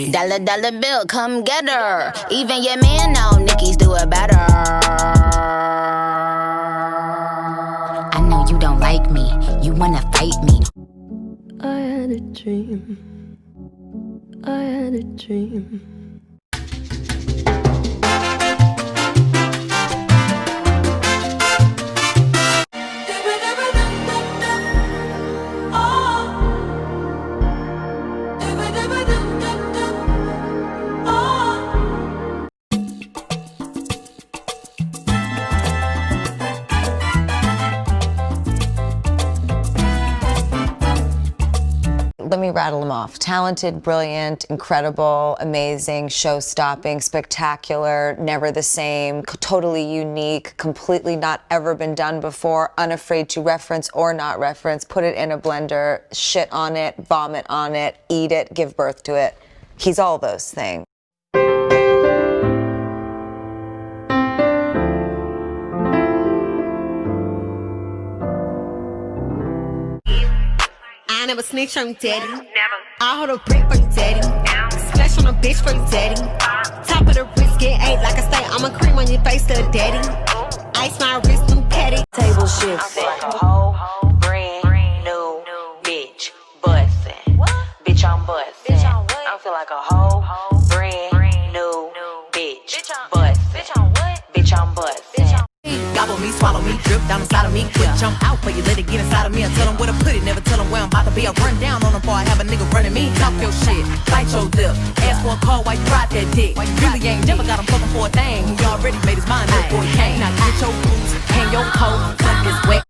it. Dollar, dollar bill, come get her. Even your man know Nicki's do it better. I know you don't like me, you wanna fight me. I had a dream. I had a dream. Let me rattle them off. Talented, brilliant, incredible, amazing, show-stopping, spectacular, never the same, totally unique, completely not ever been done before, unafraid to reference or not reference, put it in a blender, shit on it, vomit on it, eat it, give birth to it. He's all those things. I never snitch on you, daddy. Never. I hold a brick for you, daddy. Splash on a bitch for you, daddy. Top of the wrist, get ate like I say. I'm a cream on your face, little daddy. Ice my wrist, new petty. Table shift. I feel like a whole brand new bitch bustin'. Bitch, I'm bustin'. I feel like a whole brand new bitch bustin'. Bitch, I'm bustin'. Gobble me, swallow me, drip down inside of me. Quick jump out for you, let it get inside of me. I tell them where to put it, never tell them where I'm about to be. I run down on them before I have a nigga running me. Talk your shit, bite your lip. Ask for a call while you ride that dick. Really ain't never got him fucking for a thing. He already made his mind up before he came. Now get your boots, hang your coat, cut this wet.